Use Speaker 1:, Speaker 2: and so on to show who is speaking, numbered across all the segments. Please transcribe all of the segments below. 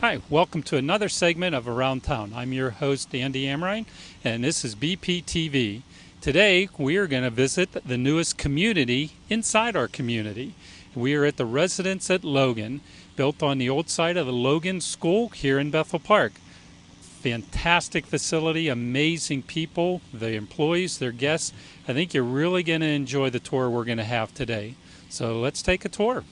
Speaker 1: Hi, welcome to another segment of Around Town. I'm your host, Andy Amrine, and this is BPTV. Today, we are going to visit the newest community inside our community. We are at the Residence at Logan, built on the old site of the Logan School here in Bethel Park. Fantastic facility, amazing people, the employees, their guests. I think you're really going to enjoy the tour we're going to have today. So let's take a tour.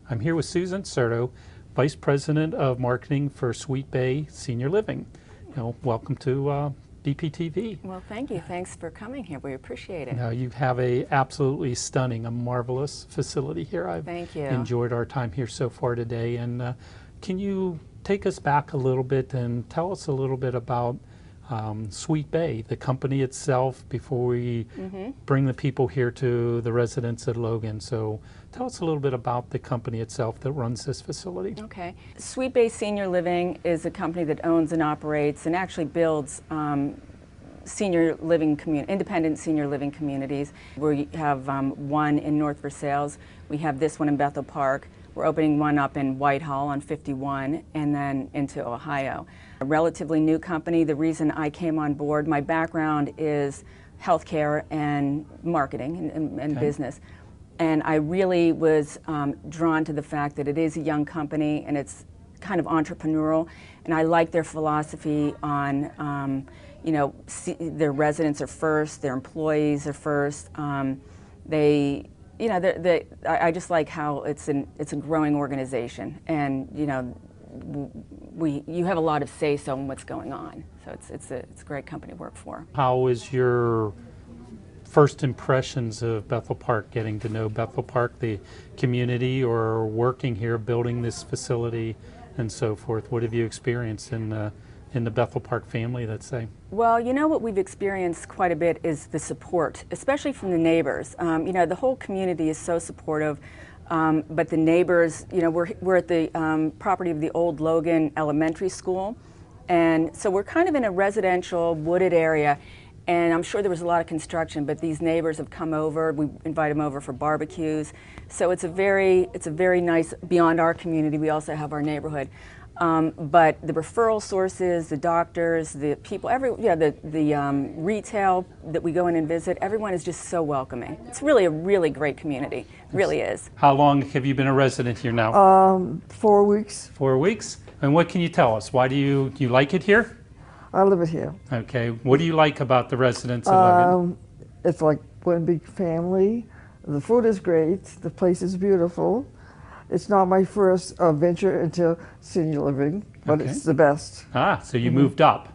Speaker 1: I'm here with Susan Certo, Vice President of Marketing for Sweet Bay Senior Living. Welcome to BPTV.
Speaker 2: Well, thank you. Thanks for coming here. We appreciate it.
Speaker 1: You have a absolutely stunning, a marvelous facility here. I've
Speaker 2: Thank you.
Speaker 1: enjoyed our time here so far today. And can you take us back a little bit and tell us a little bit about Sweet Bay, the company itself, before we bring the people here to the Residence at Logan. So tell us a little bit about the company itself that runs this facility.
Speaker 2: Okay. Sweet Bay Senior Living is a company that owns and operates and actually builds senior living independent senior living communities. We have one in North Versailles. We have this one in Bethel Park. We're opening one up in Whitehall on 51 and then into Ohio. A relatively new company. The reason I came on board, my background is healthcare and marketing and business. And I really was drawn to the fact that it is a young company and it's kind of entrepreneurial. And I like their philosophy on, their residents are first, their employees are first. I just like how it's a growing organization, and you have a lot of say-so in what's going on. So it's a great company to work for.
Speaker 1: How is your first impressions of Bethel Park, getting to know Bethel Park, the community, or working here, building this facility, and so forth? What have you experienced in the Bethel Park family, let's say?
Speaker 2: Well, what we've experienced quite a bit is the support, especially from the neighbors. The whole community is so supportive, but the neighbors, we're at the property of the old Logan Elementary School, and so we're kind of in a residential wooded area, and I'm sure there was a lot of construction, but these neighbors have come over. We invite them over for barbecues, so it's a very nice, beyond our community, we also have our neighborhood. But the referral sources, the doctors, the people, the retail that we go in and visit, everyone is just so welcoming. It's really a really great community. It really is.
Speaker 1: How long have you been a resident here now?
Speaker 3: 4 weeks.
Speaker 1: 4 weeks? And what can you tell us? Why do you like it here?
Speaker 3: I live it here.
Speaker 1: Okay. What do you like about the Residence at Logan?
Speaker 3: It's like one big family. The food is great. The place is beautiful. It's not my first venture into senior living, but it's the best.
Speaker 1: So you moved up?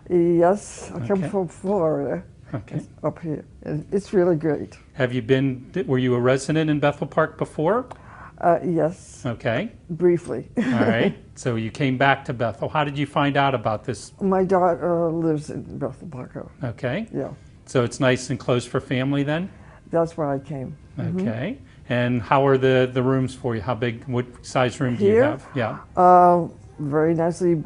Speaker 3: Yes, I come from Florida.
Speaker 1: Okay.
Speaker 3: Up here. And it's really great.
Speaker 1: Were you a resident in Bethel Park before?
Speaker 3: Yes.
Speaker 1: Okay.
Speaker 3: Briefly.
Speaker 1: All right. So you came back to Bethel. How did you find out about this?
Speaker 3: My daughter lives in Bethel Park.
Speaker 1: Okay.
Speaker 3: Yeah.
Speaker 1: So it's nice and close for family then?
Speaker 3: That's why I came.
Speaker 1: Okay. And how are the rooms for you? How big, what size room do you have? Yeah.
Speaker 3: Very nicely,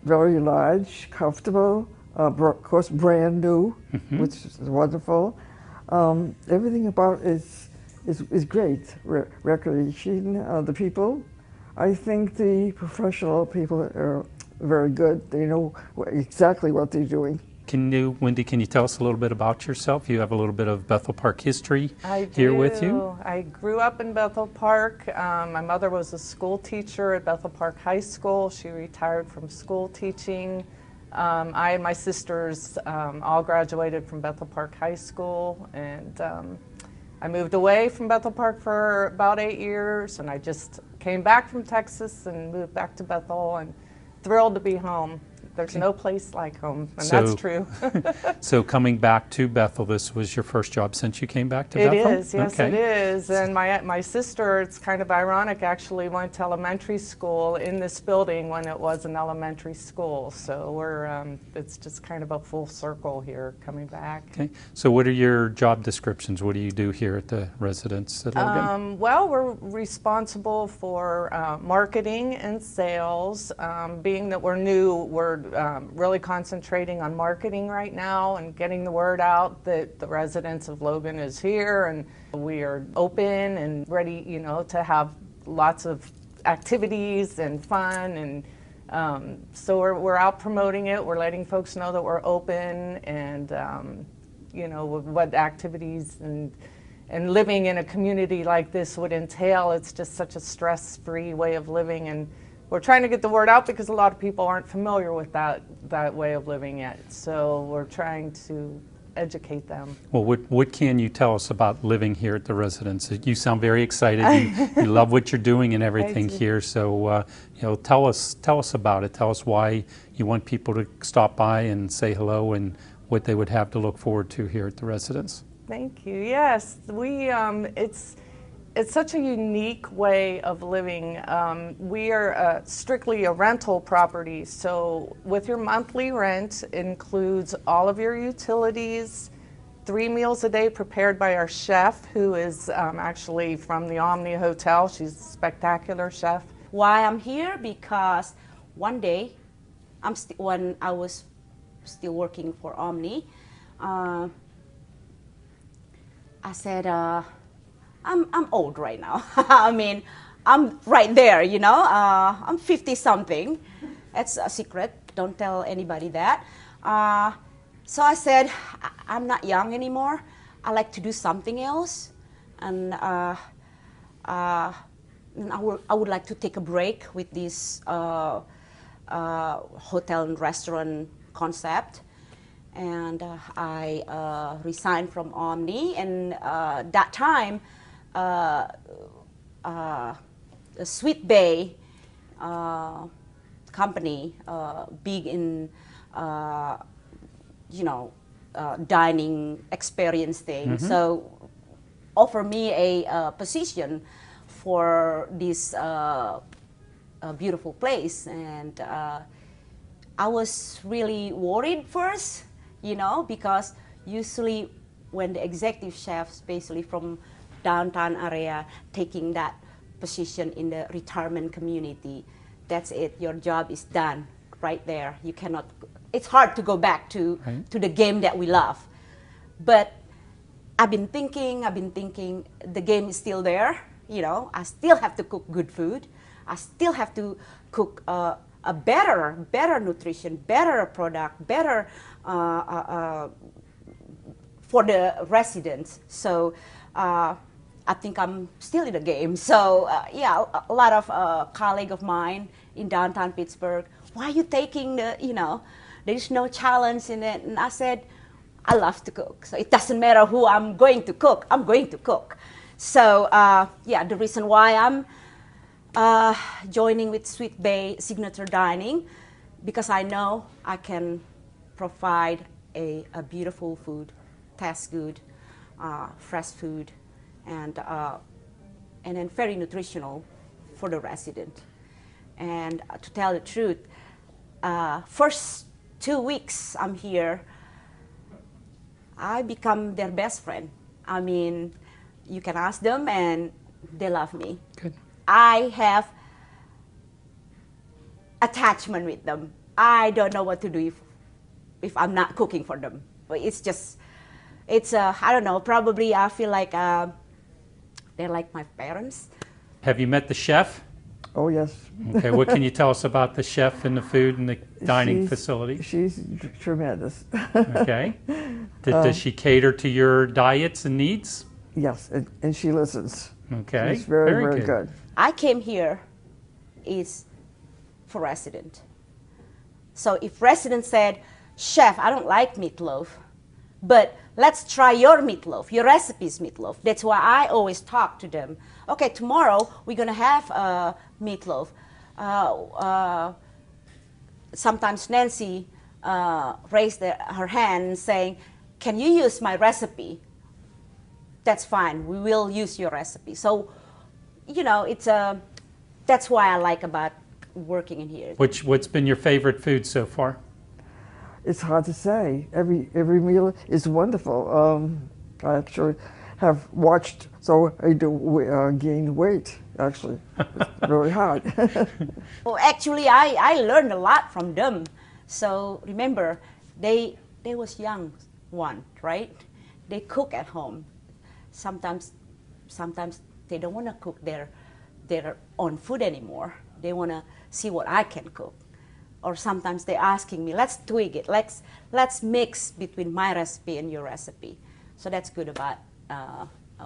Speaker 3: very large, comfortable, of course brand new, which is wonderful. Everything about it is great. Recreation, the people. I think the professional people are very good. They know exactly what they're doing.
Speaker 1: Wendy, can you tell us a little bit about yourself? You have a little bit of Bethel Park history here with you.
Speaker 4: I grew up in Bethel Park. My mother was a school teacher at Bethel Park High School. She retired from school teaching. I and my sisters all graduated from Bethel Park High School, and I moved away from Bethel Park for about 8 years, and I just came back from Texas and moved back to Bethel, and thrilled to be home. There's no place like home, and
Speaker 1: So-
Speaker 4: that's true.
Speaker 1: So coming back to Bethel, this was your first job since you came back to
Speaker 4: It
Speaker 1: Bethel?
Speaker 4: is, yes,
Speaker 1: Okay.
Speaker 4: it is. And my sister, it's kind of ironic, actually went to elementary school in this building when it was an elementary school. So it's just kind of a full circle here coming back.
Speaker 1: Okay. So what are your job descriptions? What do you do here at the residence at Logan?
Speaker 4: Well, we're responsible for marketing and sales. Being that we're new, we're really concentrating on marketing right now and getting the word out that the residents of Logan is here, and we are open and ready, to have lots of activities and fun, and so we're out promoting it. We're letting folks know that we're open, and what activities and living in a community like this would entail. It's just such a stress-free way of living, and we're trying to get the word out because a lot of people aren't familiar with that way of living yet. So we're trying to educate them.
Speaker 1: Well, what can you tell us about living here at the residence? You sound very excited. You love what you're doing and everything
Speaker 4: do.
Speaker 1: here. So, tell us about it. Tell us why you want people to stop by and say hello, and what they would have to look forward to here at the residence.
Speaker 4: Thank you. Yes, it's such a unique way of living. We are strictly a rental property, so with your monthly rent includes all of your utilities, 3 meals a day prepared by our chef, who is actually from the Omni Hotel. She's a spectacular chef.
Speaker 5: Why I'm here? Because one day, when I was still working for Omni, I said, I'm old right now. I mean, I'm right there, I'm 50 something. That's a secret. Don't tell anybody that. So I said, I'm not young anymore. I like to do something else. And I would like to take a break with this hotel and restaurant concept. And I resigned from Omni, and that time, a Sweet Bay company, big in dining experience thing, so offer me a position for this beautiful place, and I was really worried first, because usually when the executive chef, especially from downtown area, taking that position in the retirement community, that's it. Your job is done right there. You cannot. It's hard to go back to the game that we love. But I've been thinking. The game is still there. I still have to cook good food. I still have to cook a better nutrition, better product, better for the residents. So I think I'm still in the game. So a lot of colleagues of mine in downtown Pittsburgh, why are you taking there's no challenge in it? And I said, I love to cook. So it doesn't matter who I'm going to cook, I'm going to cook. So the reason why I'm joining with Sweet Bay Signature Dining, because I know I can provide a beautiful food, tastes good, fresh food, and then very nutritional for the resident. And to tell the truth, first 2 weeks I'm here, I become their best friend. I mean, you can ask them and they love me.
Speaker 1: Good.
Speaker 5: I have attachment with them. I don't know what to do if I'm not cooking for them. But I don't know, probably I feel like they're like my parents.
Speaker 1: Have you met the chef?
Speaker 3: Oh, yes.
Speaker 1: Okay, what can you tell us about the chef and the food and the dining facility?
Speaker 3: She's tremendous.
Speaker 1: Okay. Does she cater to your diets and needs?
Speaker 3: Yes, and she listens.
Speaker 1: Okay.
Speaker 3: She's very good.
Speaker 5: I came here is for resident. So if resident said, Chef, I don't like meatloaf, but let's try your meatloaf, your recipe's meatloaf. That's why I always talk to them. Okay, tomorrow we're gonna have meatloaf. sometimes Nancy raised her hand saying, "Can you use my recipe?" That's fine. We will use your recipe. So, it's that's why I like about working in here.
Speaker 1: What's been your favorite food so far?
Speaker 3: It's hard to say. Every meal is wonderful. I actually have watched, so I do gain weight. Actually, it's very hard.
Speaker 5: Well, actually, I learned a lot from them. So remember, they was young one, right? They cook at home. Sometimes they don't want to cook their own food anymore. They want to see what I can cook. Or sometimes they're asking me, let's tweak it. Let's mix between my recipe and your recipe. So that's good about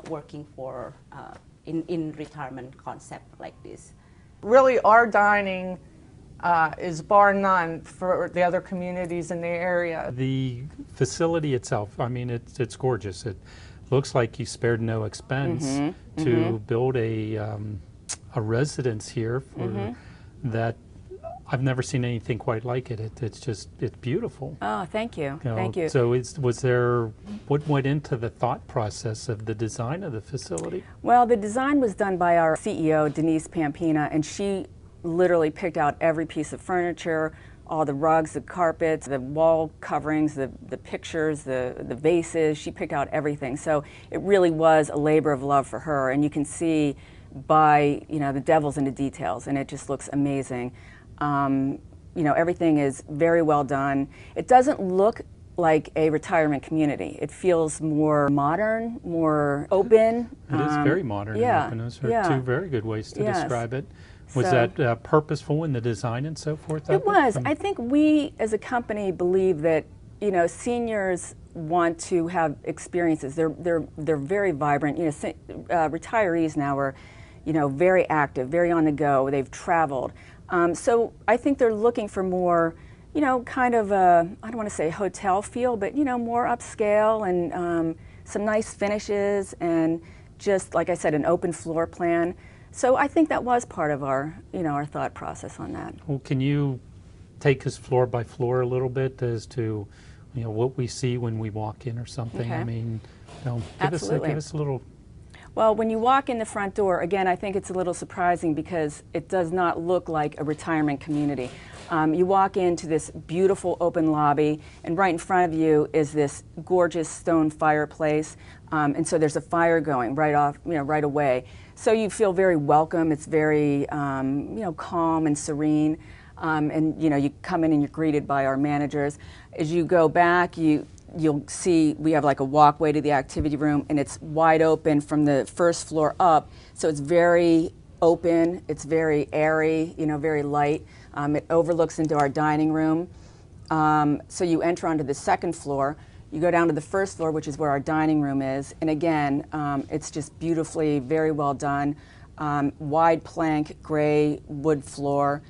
Speaker 5: working for in retirement concept like this.
Speaker 4: Really, our dining is bar none for the other communities in the area.
Speaker 1: The facility itself, I mean, it's gorgeous. It looks like you spared no expense to build a residence here for that. I've never seen anything quite like it. It's beautiful.
Speaker 2: Oh, thank you.
Speaker 1: You know,
Speaker 2: Thank you.
Speaker 1: So what went into the thought process of the design of the facility?
Speaker 2: Well, the design was done by our CEO, Denise Pampina, and she literally picked out every piece of furniture, all the rugs, the carpets, the wall coverings, the pictures, the vases. She picked out everything. So it really was a labor of love for her, and you can see by, the devil's in the details, and it just looks amazing. Everything is very well done. It doesn't look like a retirement community. It feels more modern, more open.
Speaker 1: It is very modern and open. Those are two very good ways to describe it. Was that purposeful in the design and so forth?
Speaker 2: It was. I think we as a company believe that, seniors want to have experiences. They're very vibrant. Retirees now are, very active, very on the go. They've traveled. So I think they're looking for more, kind of a, I don't want to say hotel feel, but, more upscale and some nice finishes and just, like I said, an open floor plan. So I think that was part of our, our thought process on that.
Speaker 1: Well, can you take us floor by floor a little bit as to, what we see when we walk in or something?
Speaker 2: Okay.
Speaker 1: I mean, give us a little.
Speaker 2: Well, when you walk in the front door, again, I think it's a little surprising because it does not look like a retirement community. You walk into this beautiful open lobby, and right in front of you is this gorgeous stone fireplace, and so there's a fire going right away. So you feel very welcome. It's very, calm and serene, and you come in and you're greeted by our managers. As you go back, you'll see we have like a walkway to the activity room, and it's wide open from the first floor up. So it's very open, it's very airy, very light. It overlooks into our dining room. So you enter onto the second floor. You go down to the first floor, which is where our dining room is. And again, it's just beautifully, very well done. Wide plank, gray wood floor.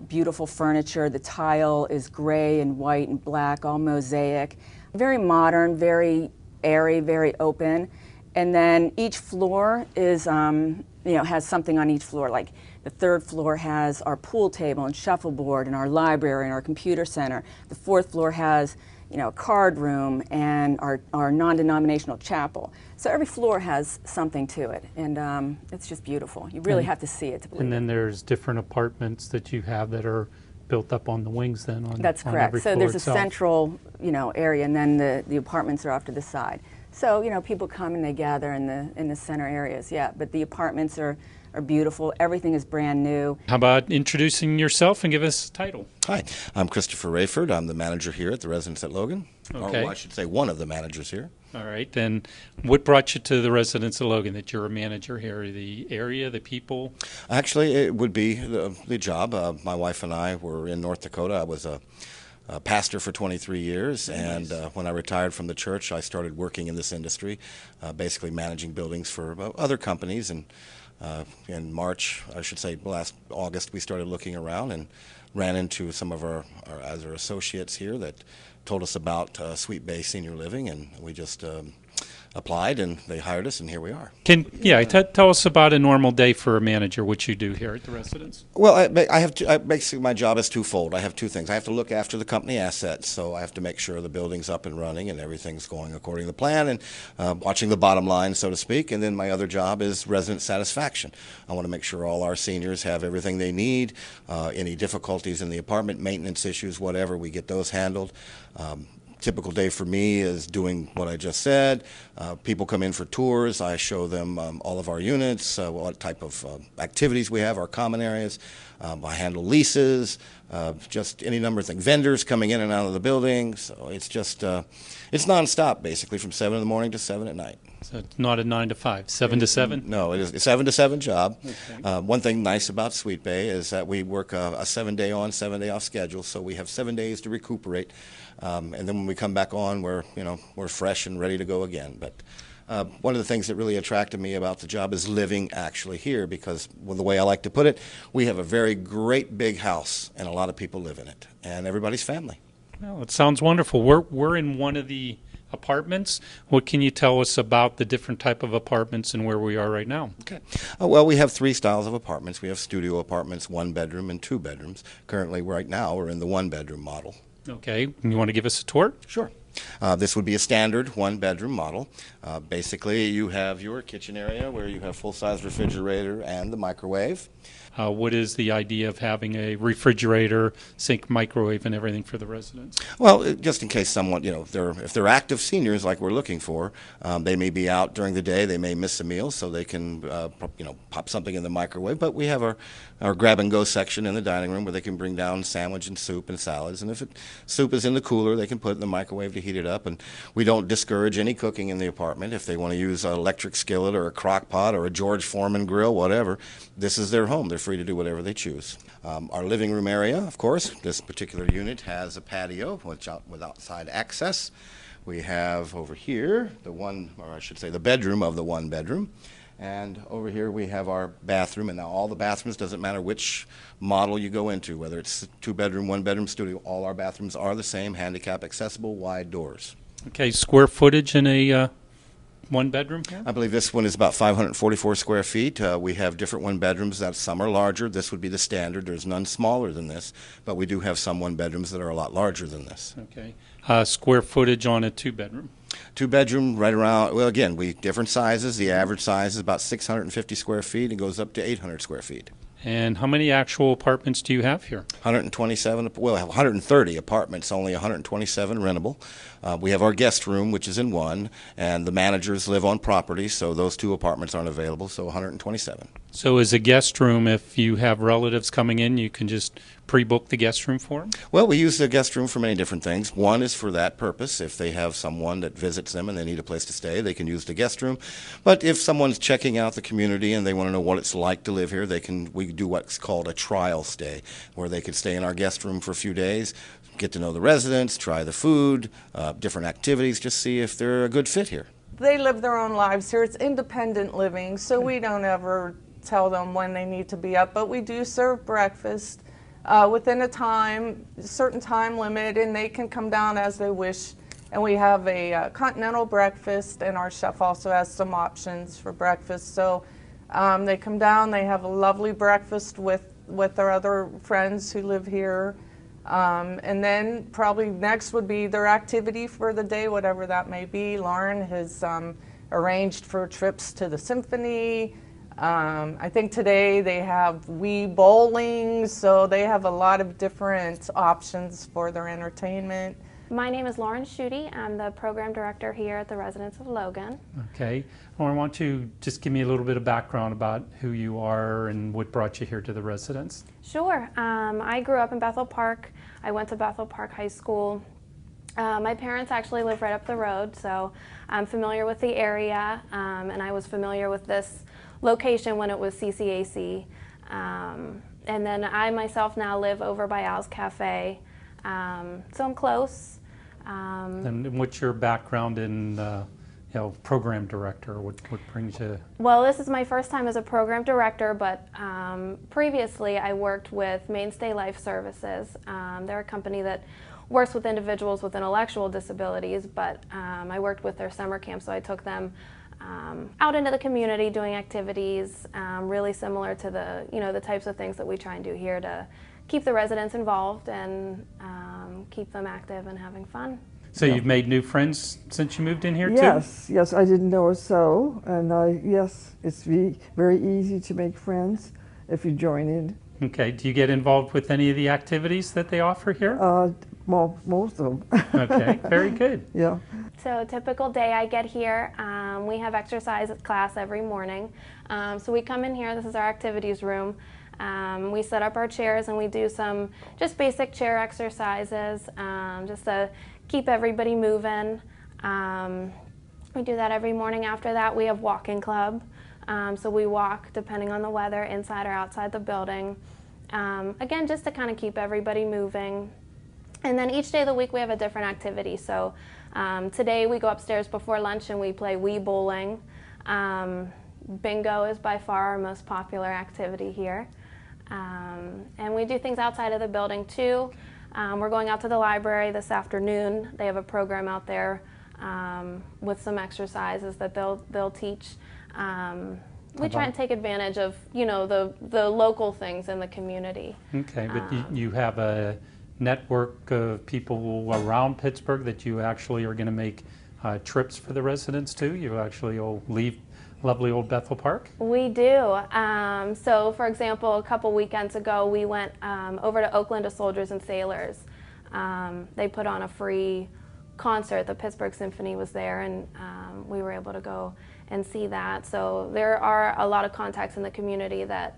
Speaker 2: Beautiful furniture. The tile is gray and white and black, all mosaic. Very modern, very airy, very open. And then each floor is, has something on each floor. Like the third floor has our pool table and shuffleboard and our library and our computer center. The fourth floor has, a card room and our non-denominational chapel. So every floor has something to it, and it's just beautiful. You really have to see it to believe it.
Speaker 1: And then there's different apartments that you have that are built up on the wings then on
Speaker 2: That's
Speaker 1: on
Speaker 2: correct.
Speaker 1: every
Speaker 2: So
Speaker 1: floor
Speaker 2: there's
Speaker 1: itself.
Speaker 2: a central, area, and then the apartments are off to the side. So, people come and they gather in the center areas, but the apartments are beautiful. Everything is brand new.
Speaker 1: How about introducing yourself and give us a title?
Speaker 6: Hi, I'm Christopher Rayford. I'm the manager here at the Residence at Logan.
Speaker 1: Okay.
Speaker 6: Or I should say one of the managers here.
Speaker 1: All right. Then what brought you to the Residence of Logan, that you're a manager here? The area, the people?
Speaker 6: Actually, it would be the job. My wife and I were in North Dakota. I was a pastor for 23 years, and when I retired from the church, I started working in this industry, basically managing buildings for other companies. And in March, I should say last August, we started looking around and ran into some of our associates here that told us about Sweet Bay Senior Living, and we just applied, and they hired us, and here we are.
Speaker 1: Tell us about a normal day for a manager, what you do here at the residence.
Speaker 6: Well, basically my job is twofold. I have two things. I have to look after the company assets, so I have to make sure the building's up and running and everything's going according to plan, and watching the bottom line, so to speak. And then my other job is resident satisfaction. I want to make sure all our seniors have everything they need. Any difficulties in the apartment, maintenance issues, whatever, we get those handled. Typical day for me is doing what I just said. People come in for tours. I show them all of our units, what type of activities we have, our common areas. I handle leases, just any number of things. Vendors coming in and out of the building. So it's just, it's nonstop, basically, from 7 in the morning to 7 at night.
Speaker 1: So it's not a 9 to 5, 7 to 7?
Speaker 6: No, it is a 7 to 7 job.
Speaker 1: Okay.
Speaker 6: One thing nice about Sweet Bay is that we work a 7-day on, 7-day off schedule, so we have 7 days to recuperate. And then when we come back on, we're fresh and ready to go again. But one of the things that really attracted me about the job is living actually here, because, well, the way I like to put it, we have a very great big house, and a lot of people live in it, and everybody's family.
Speaker 1: Well, it sounds wonderful. We're in one of the apartments. What can you tell us about the different type of apartments and where we are right now?
Speaker 6: Okay. Well, we have 3 styles of apartments. We have studio apartments, 1 bedroom and 2 bedrooms. Currently, right now, we're in the 1 bedroom model.
Speaker 1: Okay. You want to give us a tour?
Speaker 6: Sure. This would be a standard 1-bedroom model. Basically, you have your kitchen area where you have full-size refrigerator and the microwave.
Speaker 1: What is the idea of having a refrigerator, sink, microwave, and everything for the residents?
Speaker 6: Well, just in case someone, if they're active seniors like we're looking for, they may be out during the day, they may miss a meal, so they can, pop something in the microwave. But we have our grab-and-go section in the dining room where they can bring down sandwich and soup and salads. And if soup is in the cooler, they can put it in the microwave to heat it up. And we don't discourage any cooking in the apartment. If they want to use an electric skillet or a crock pot or a George Foreman grill, whatever, this is their home. They're free to do whatever they choose. Our living room area, of course, this particular unit has a patio with outside access. We have over here the bedroom of the 1 bedroom. And over here we have our bathroom. And now all the bathrooms, doesn't matter which model you go into, whether it's 2-bedroom, 1-bedroom studio, all our bathrooms are the same, handicap accessible, wide doors.
Speaker 1: Okay, square footage in a 1-bedroom here?
Speaker 6: I believe this one is about 544 square feet. We have different 1-bedrooms that some are larger. This would be the standard. There's none smaller than this, but we do have some 1-bedrooms that are a lot larger than this.
Speaker 1: Okay. Square footage on a 2-bedroom?
Speaker 6: 2-bedroom, right around, well, again, different sizes. The average size is about 650 square feet and goes up to 800 square feet.
Speaker 1: And how many actual apartments do you have here?
Speaker 6: 127, well, 130 apartments, only 127 rentable. We have our guest room, which is in 1, and the managers live on property, so those 2 apartments aren't available, so 127.
Speaker 1: So as a guest room, if you have relatives coming in, you can just pre-book the guest room for them?
Speaker 6: Well, we use the guest room for many different things. One is for that purpose. If they have someone that visits them and they need a place to stay, they can use the guest room. But if someone's checking out the community and they want to know what it's like to live here, we do what's called a trial stay, where they could stay in our guest room for a few days, get to know the residents, try the food, different activities, just see if they're a good fit here.
Speaker 4: They live their own lives here. It's independent living, so we don't ever tell them when they need to be up, but we do serve breakfast within a certain time limit, and they can come down as they wish. And we have a continental breakfast, and our chef also has some options for breakfast. So they come down, they have a lovely breakfast with their other friends who live here. And then probably next would be their activity for the day, whatever that may be. Lauren has arranged for trips to the symphony. I think today they have Wii bowling, so they have a lot of different options for their entertainment.
Speaker 7: My name is Lauren Schutte. I'm the program director here at the Residence of Logan.
Speaker 1: Okay. Lauren, why don't you just give me a little bit of background about who you are and what brought you here to the residence?
Speaker 7: Sure. I grew up in Bethel Park. I went to Bethel Park High School. My parents actually live right up the road, so I'm familiar with the area, and I was familiar with this location when it was CCAC. And then I myself now live over by Al's Cafe, so I'm close.
Speaker 1: And what's your background in program director? What brings you?
Speaker 7: Well, this is my first time as a program director, but previously I worked with Mainstay Life Services. They're a company that works with individuals with intellectual disabilities, but I worked with their summer camp, so I took them out into the community doing activities really similar to the types of things that we try and do here to keep the residents involved and keep them active and having fun.
Speaker 1: So you've made new friends since you moved in here too?
Speaker 3: Yes, I didn't know it so, and yes, it's very easy to make friends if you join in.
Speaker 1: Okay, do you get involved with any of the activities that they offer here?
Speaker 3: Most of them.
Speaker 1: Okay, very good.
Speaker 3: Yeah.
Speaker 7: So a typical day I get here, we have exercise class every morning. So we come in here, this is our activities room. We set up our chairs and we do some just basic chair exercises just to keep everybody moving. We do that every morning. After that we have walking club. So we walk, depending on the weather, inside or outside the building. Again, just to kind of keep everybody moving. And then each day of the week we have a different activity. So today we go upstairs before lunch and we play Wii bowling. Bingo is by far our most popular activity here. And we do things outside of the building too. We're going out to the library this afternoon. They have a program out there with some exercises that they'll teach. We try and take advantage of the local things in the community.
Speaker 1: Okay, but you have a network of people around Pittsburgh that you actually are going to make trips for the residents to? You actually will leave lovely old Bethel Park?
Speaker 7: We do. So for example, a couple weekends ago we went over to Oakland to Soldiers and Sailors. They put on a free concert. The Pittsburgh Symphony was there, and we were able to go and see that. So there are a lot of contacts in the community that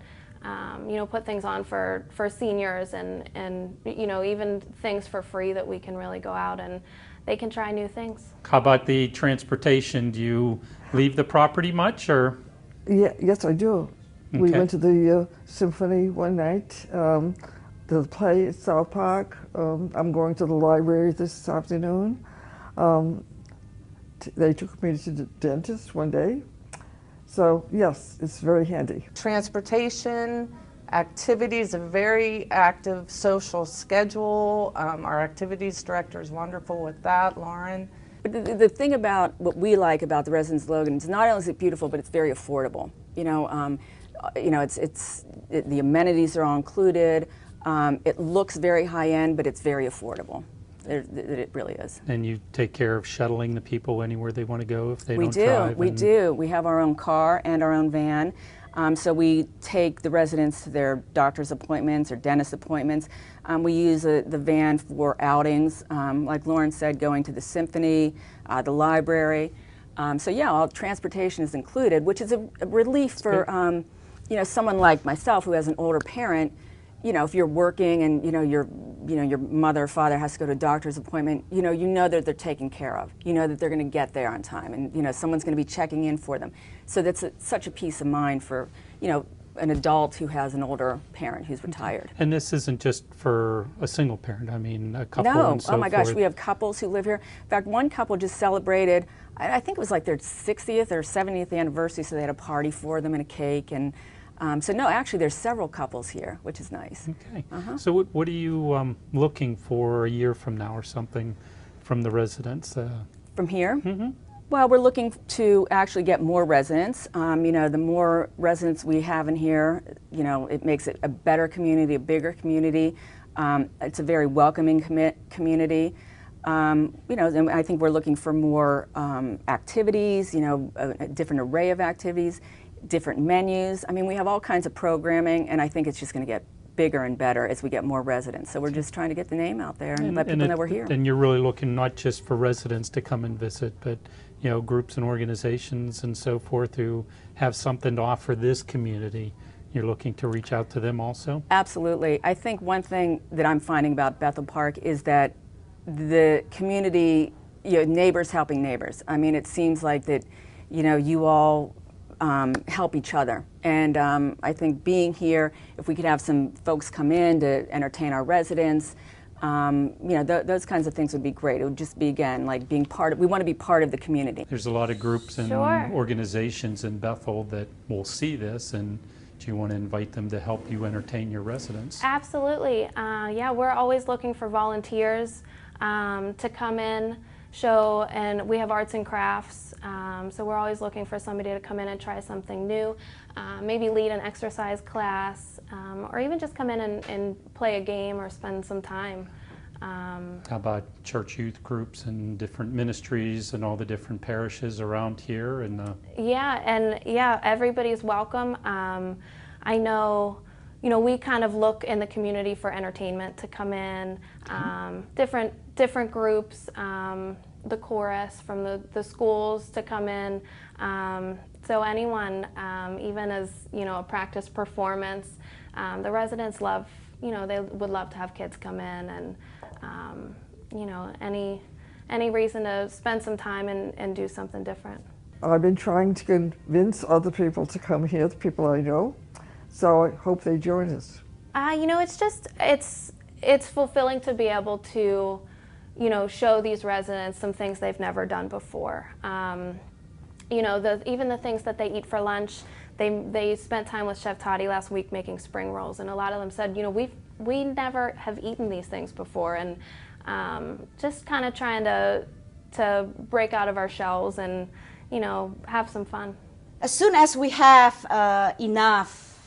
Speaker 7: put things on for seniors and even things for free that we can really go out and they can try new things.
Speaker 1: How about the transportation? Do you leave the property much, or?
Speaker 3: Yeah, yes, I do.
Speaker 1: Okay.
Speaker 3: We went to the symphony one night, the play at South Park. I'm going to the library this afternoon. They took me to the dentist one day. So yes, it's very handy.
Speaker 4: Transportation, activities, a very active social schedule. Our activities director is wonderful with that, Lauren.
Speaker 2: But the thing about what we like about the Residence Logan is not only is it beautiful, but it's very affordable. The amenities are all included. It looks very high end, but it's very affordable. It really is.
Speaker 1: And you take care of shuttling the people anywhere they want to go if they
Speaker 2: We
Speaker 1: don't
Speaker 2: do.
Speaker 1: drive?
Speaker 2: We do. We have our own car and our own van. So we take the residents to their doctor's appointments or dentist appointments. We use the van for outings, like Lauren said, going to the symphony, the library. So yeah, all transportation is included, which is a relief for someone like myself who has an older parent. If you're working and your mother or father has to go to a doctor's appointment, you know that they're taken care of. You know that they're going to get there on time, and someone's going to be checking in for them. So that's such a peace of mind for an adult who has an older parent who's retired.
Speaker 1: And this isn't just for a single parent. I mean, a couple
Speaker 2: No,
Speaker 1: and so
Speaker 2: oh my gosh,
Speaker 1: forth.
Speaker 2: we have couples who live here. In fact, one couple just celebrated, I think it was like their 60th or 70th anniversary, so they had a party for them and a cake. And so no, actually there's several couples here, which is nice.
Speaker 1: Okay. So what are you looking for a year from now or something from the residents?
Speaker 2: From here? Well, we're looking to actually get more residents. The more residents we have in here, it makes it a better community, a bigger community. It's a very welcoming community. And I think we're looking for more activities, a different array of activities, different menus. I mean, we have all kinds of programming, and I think it's just going to get bigger and better as we get more residents. So we're just trying to get the name out there and let people know we're here.
Speaker 1: And you're really looking not just for residents to come and visit, but groups and organizations and so forth who have something to offer this community. You're looking to reach out to them also? Absolutely.
Speaker 2: I think one thing that I'm finding about Bethel Park is that the community, neighbors helping neighbors. I mean, it seems like that, you all help each other. And I think being here, if we could have some folks come in to entertain our residents, those kinds of things would be great. It would just be, again, like being part of, we want to be part of the community.
Speaker 1: There's a lot of groups and
Speaker 7: Sure.
Speaker 1: organizations in Bethel that will see this and Do you want to invite them to help you entertain your residents?
Speaker 7: Absolutely. Yeah, we're always looking for volunteers to come in, show, and we have arts and crafts. So we're always looking for somebody to come in and try something new, maybe lead an exercise class, or even just come in and play a game or spend some time.
Speaker 1: How about church youth groups and different ministries and all the different parishes around here? And
Speaker 7: Yeah, everybody's welcome. I know, we kind of look in the community for entertainment to come in, different groups, the chorus from the schools to come in. So anyone, even as, a practice performance, the residents love, they would love to have kids come in, and any reason to spend some time and do something different.
Speaker 3: I've been trying to convince other people to come here, the people I know, so I hope they join us.
Speaker 7: It's fulfilling to be able to, show these residents some things they've never done before. Even the things that they eat for lunch. They spent time with Chef Toddy last week making spring rolls, and a lot of them said, we never have eaten these things before, and just kind of trying to break out of our shells and, have some fun.
Speaker 5: As soon as we have enough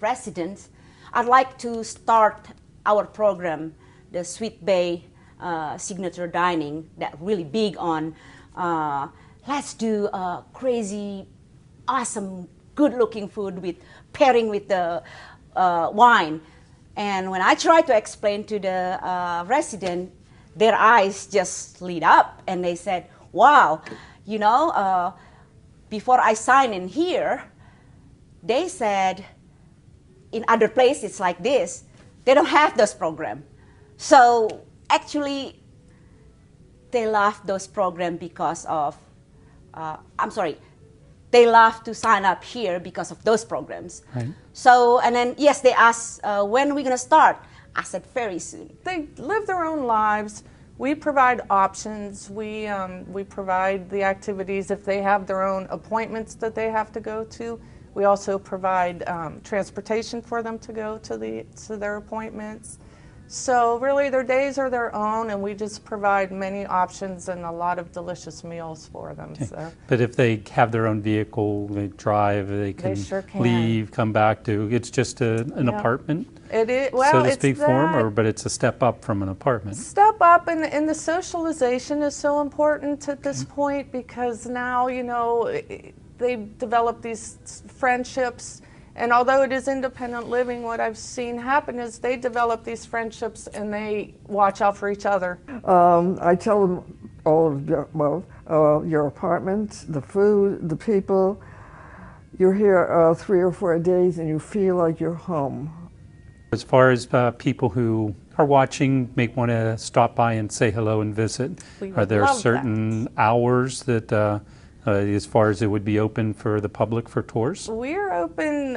Speaker 5: residents, I'd like to start our program, the Sweet Bay Signature Dining, that really big on let's do crazy, awesome, good-looking food with pairing with the wine. And when I try to explain to the resident, their eyes just lit up, and they said, "Wow, before I sign in here, they said in other places like this, they don't have those programs." So actually, they love those programs because of, they love to sign up here because of those programs.
Speaker 1: Right.
Speaker 5: So, and then, yes, they asked, when are we going to start? I said, very soon.
Speaker 4: They live their own lives. We provide options. We provide the activities if they have their own appointments that they have to go to. We also provide transportation for them to go to their appointments. So really their days are their own, and we just provide many options and a lot of delicious meals for them.
Speaker 1: Okay.
Speaker 4: So.
Speaker 1: But if they have their own vehicle, they drive, they can,
Speaker 4: sure can.
Speaker 1: leave, come back to, it's just an apartment,
Speaker 4: It is, well,
Speaker 1: so to
Speaker 4: it's
Speaker 1: speak, for them,
Speaker 4: that.
Speaker 1: or but it's a step up from an apartment.
Speaker 4: Step up, and the socialization is so important at this point, because now, they've developed these friendships. And although it is independent living, what I've seen happen is they develop these friendships and they watch out for each other.
Speaker 3: I tell them all of your apartment, the food, the people. You're here 3 or 4 days and you feel like you're home.
Speaker 1: As far as people who are watching, may want to stop by and say hello and visit,
Speaker 4: We
Speaker 1: are there
Speaker 4: love
Speaker 1: certain hours that as far as it would be open for the public for tours?
Speaker 4: We're open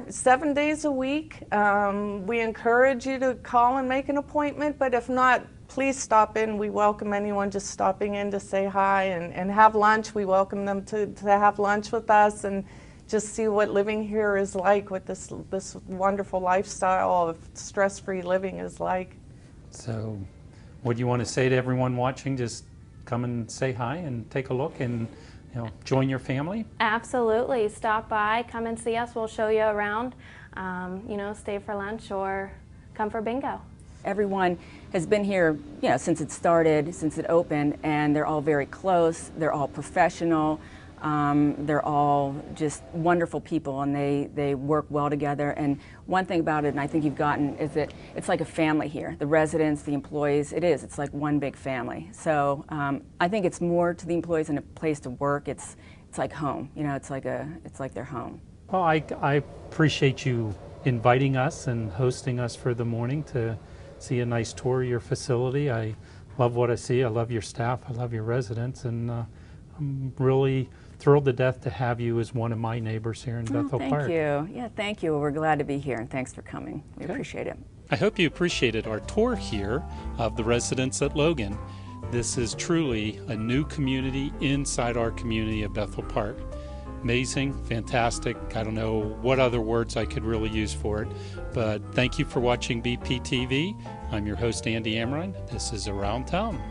Speaker 4: 7 days a week. We encourage you to call and make an appointment, but if not, please stop in. We welcome anyone just stopping in to say hi and have lunch. We welcome them to have lunch with us and just see what living here is like, what this wonderful lifestyle of stress-free living is like.
Speaker 1: So what do you want to say to everyone watching? Just come and say hi and take a look and join your family?
Speaker 7: Absolutely. Stop by, come and see us. We'll show you around. Stay for lunch or come for bingo.
Speaker 2: Everyone has been here, since it started, since it opened, and they're all very close. They're all professional. They're all just wonderful people, and they work well together. And one thing about it, and I think you've gotten, is that it's like a family here. The residents, the employees, it's like one big family. So I think it's more to the employees than a place to work. It's like home. It's like their home.
Speaker 1: Well, I appreciate you inviting us and hosting us for the morning to see a nice tour of your facility. I love what I see. I love your staff. I love your residents, and I'm really thrilled to death to have you as one of my neighbors here in Bethel Park.
Speaker 2: Thank you. Yeah, thank you. We're glad to be here, and thanks for coming. We appreciate it.
Speaker 1: I hope you appreciated our tour here of the residents at Logan. This is truly a new community inside our community of Bethel Park. amazing, fantastic. I don't know what other words I could really use for it, but thank you for watching BPTV. I'm your host, Andy Amrine. This is Around Town.